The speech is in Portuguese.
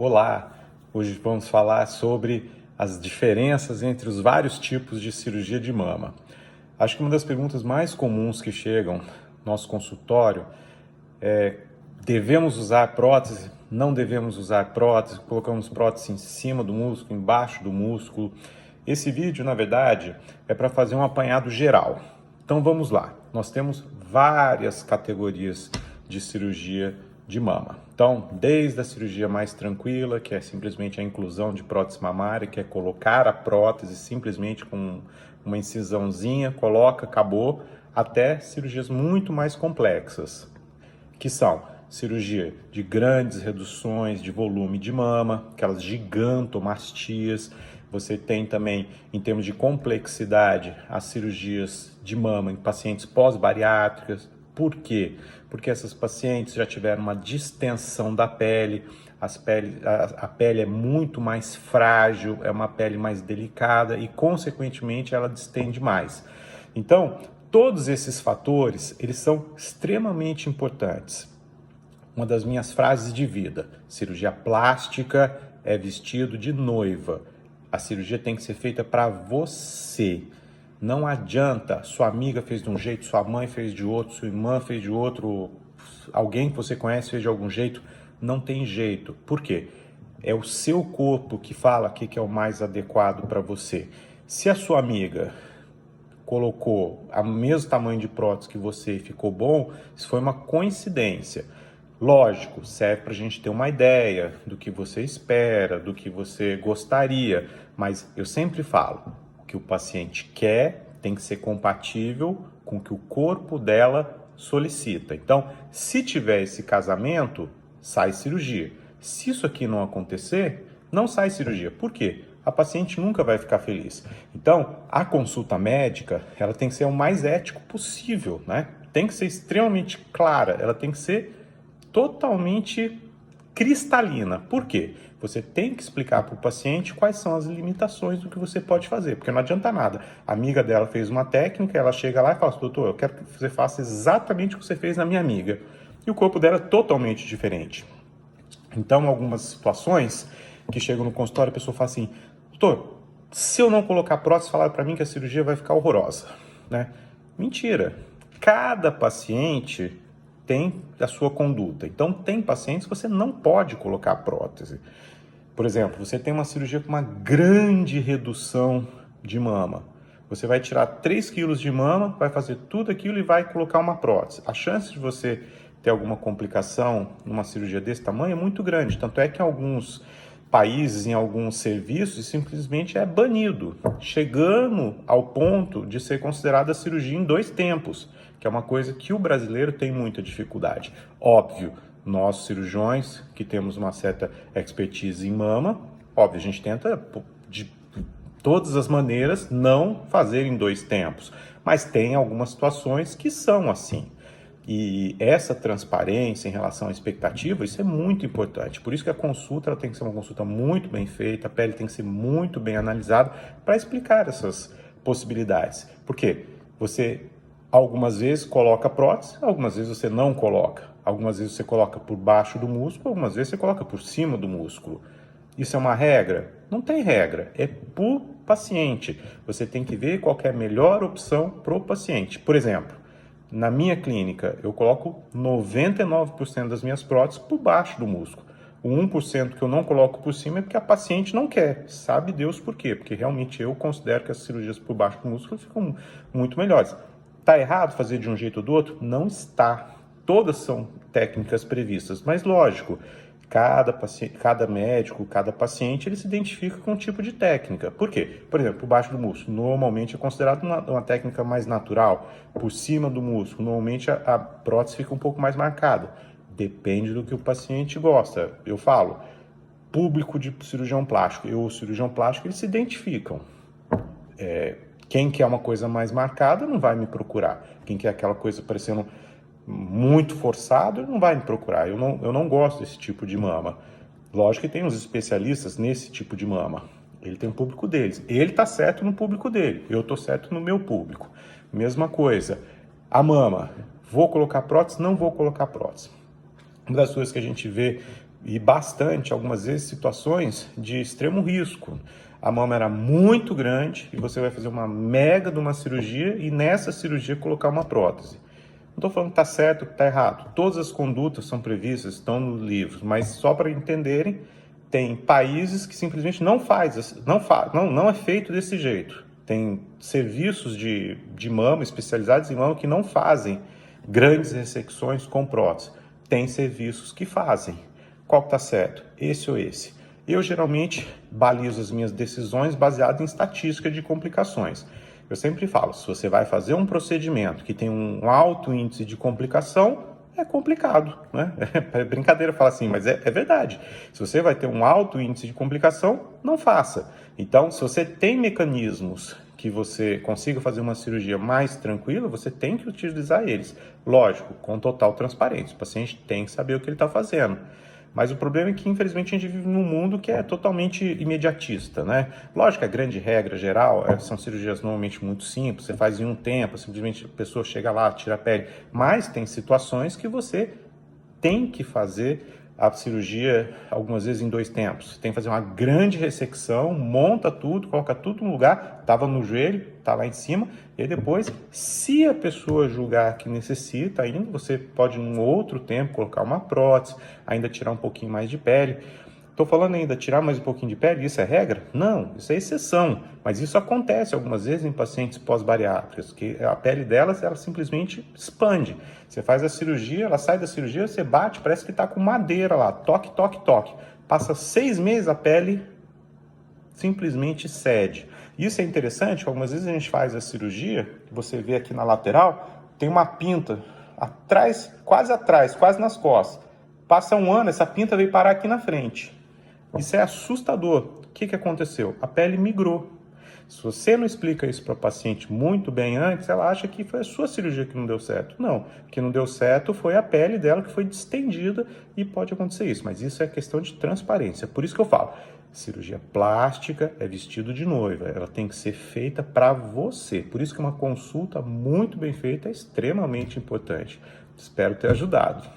Olá! Hoje vamos falar sobre as diferenças entre os vários tipos de cirurgia de mama. Acho que uma das perguntas mais comuns que chegam no nosso consultório é: devemos usar prótese? Não devemos usar prótese? Colocamos prótese em cima do músculo, embaixo do músculo? Esse vídeo, na verdade, é para fazer um apanhado geral. Então vamos lá. Nós temos várias categorias de cirurgia de mama. Então, desde a cirurgia mais tranquila, que é simplesmente a inclusão de prótese mamária, que é colocar a prótese simplesmente com uma incisãozinha, coloca, acabou, até cirurgias muito mais complexas, que são cirurgia de grandes reduções de volume de mama, aquelas gigantomastias. Você tem também, em termos de complexidade, as cirurgias de mama em pacientes pós-bariátricas. Por quê? Porque essas pacientes já tiveram uma distensão da pele, a pele é muito mais frágil, é uma pele mais delicada e, consequentemente, ela distende mais. Então, todos esses fatores, eles são extremamente importantes. Uma das minhas frases de vida: cirurgia plástica é vestido de noiva. A cirurgia tem que ser feita para você. Não adianta, sua amiga fez de um jeito, sua mãe fez de outro, sua irmã fez de outro, alguém que você conhece fez de algum jeito. Não tem jeito. Por quê? É o seu corpo que fala o que é o mais adequado para você. Se a sua amiga colocou o mesmo tamanho de prótese que você e ficou bom, isso foi uma coincidência. Lógico, serve para a gente ter uma ideia do que você espera, do que você gostaria, mas eu sempre falo, o que o paciente quer tem que ser compatível com o que o corpo dela solicita. Então, se tiver esse casamento, sai cirurgia. Se isso aqui não acontecer, não sai cirurgia. Por quê? A paciente nunca vai ficar feliz. Então, a consulta médica, ela tem que ser o mais ético possível, né? Tem que ser extremamente clara, ela tem que ser totalmente cristalina. Por quê? Você tem que explicar para o paciente quais são as limitações do que você pode fazer, porque não adianta nada. A amiga dela fez uma técnica, ela chega lá e fala: doutor, eu quero que você faça exatamente o que você fez na minha amiga. E o corpo dela é totalmente diferente. Então, algumas situações que chegam no consultório, a pessoa fala assim: doutor, se eu não colocar prótese, falaram para mim que a cirurgia vai ficar horrorosa, né? Mentira. Cada paciente tem a sua conduta. Então, tem pacientes que você não pode colocar prótese. Por exemplo, você tem uma cirurgia com uma grande redução de mama. Você vai tirar 3 quilos de mama, vai fazer tudo aquilo e vai colocar uma prótese. A chance de você ter alguma complicação numa cirurgia desse tamanho é muito grande. Tanto é que em alguns países, em alguns serviços, simplesmente é banido, chegando ao ponto de ser considerada a cirurgia em 2 tempos, que é uma coisa que o brasileiro tem muita dificuldade. Óbvio, nós cirurgiões que temos uma certa expertise em mama, óbvio, a gente tenta de todas as maneiras não fazer em 2 tempos, mas tem algumas situações que são assim. E essa transparência em relação à expectativa, isso é muito importante. Por isso que a consulta ela tem que ser uma consulta muito bem feita, a pele tem que ser muito bem analisada para explicar essas possibilidades. Por quê? Você algumas vezes coloca prótese, algumas vezes você não coloca. Algumas vezes você coloca por baixo do músculo, algumas vezes você coloca por cima do músculo. Isso é uma regra? Não tem regra, é por paciente. Você tem que ver qual que é a melhor opção para o paciente. Por exemplo, na minha clínica, eu coloco 99% das minhas próteses por baixo do músculo. O 1% que eu não coloco por cima é porque a paciente não quer. Sabe Deus por quê? Porque realmente eu considero que as cirurgias por baixo do músculo ficam muito melhores. Está errado fazer de um jeito ou do outro? Não está. Todas são técnicas previstas, mas lógico, cada médico, cada paciente, ele se identifica com um tipo de técnica. Por quê? Por exemplo, por baixo do músculo, normalmente é considerado uma técnica mais natural. Por cima do músculo, normalmente a prótese fica um pouco mais marcada. Depende do que o paciente gosta. Eu falo, público de cirurgião plástico e o cirurgião plástico, eles se identificam. Quem quer uma coisa mais marcada não vai me procurar. Quem quer aquela coisa parecendo muito forçado, não vai me procurar. Eu não gosto desse tipo de mama. Lógico que tem uns especialistas nesse tipo de mama. Ele tem um público deles. Ele está certo no público dele. Eu estou certo no meu público. Mesma coisa. A mama. Vou colocar prótese? Não vou colocar prótese. Uma das coisas que a gente vê e bastante, algumas vezes, situações de extremo risco. A mama era muito grande e você vai fazer uma mega de uma cirurgia e nessa cirurgia colocar uma prótese. Não estou falando que está certo ou que está errado. Todas as condutas são previstas, estão nos livros, mas só para entenderem, tem países que simplesmente não é feito desse jeito. Tem serviços de mama, especializados em mama, que não fazem grandes ressecções com prótese. Tem serviços que fazem. Qual que está certo? Esse ou esse? Eu geralmente balizo as minhas decisões baseado em estatística de complicações. Eu sempre falo, se você vai fazer um procedimento que tem um alto índice de complicação, é complicado, né? É brincadeira falar assim, mas é verdade. Se você vai ter um alto índice de complicação, não faça. Então, se você tem mecanismos que você consiga fazer uma cirurgia mais tranquila, você tem que utilizar eles. Lógico, com total transparência. O paciente tem que saber o que ele está fazendo. Mas o problema é que, infelizmente, a gente vive num mundo que é totalmente imediatista, né? Lógico que a grande regra geral são cirurgias normalmente muito simples, você faz em um tempo, simplesmente a pessoa chega lá, tira a pele. Mas tem situações que você tem que fazer a cirurgia algumas vezes em 2 tempos. Tem que fazer uma grande ressecção, monta tudo, coloca tudo no lugar, estava no joelho, está lá em cima, e aí depois, se a pessoa julgar que necessita ainda, você pode num outro tempo colocar uma prótese, ainda tirar um pouquinho mais de pele. Estou falando ainda tirar mais um pouquinho de pele, isso é regra? Não, isso é exceção, mas isso acontece algumas vezes em pacientes pós-bariátricos, que a pele delas, ela simplesmente expande. Você faz a cirurgia, ela sai da cirurgia, você bate, parece que está com madeira lá, toque, toque, toque. Passa 6 meses, a pele simplesmente cede. Isso é interessante, algumas vezes a gente faz a cirurgia, você vê aqui na lateral, tem uma pinta atrás, quase nas costas. Passa um ano, essa pinta veio parar aqui na frente. Isso é assustador. O que aconteceu? A pele migrou. Se você não explica isso para a paciente muito bem antes, ela acha que foi a sua cirurgia que não deu certo. Não, o que não deu certo foi a pele dela que foi distendida e pode acontecer isso. Mas isso é questão de transparência. Por isso que eu falo, cirurgia plástica é vestido de noiva. Ela tem que ser feita para você. Por isso que uma consulta muito bem feita é extremamente importante. Espero ter ajudado.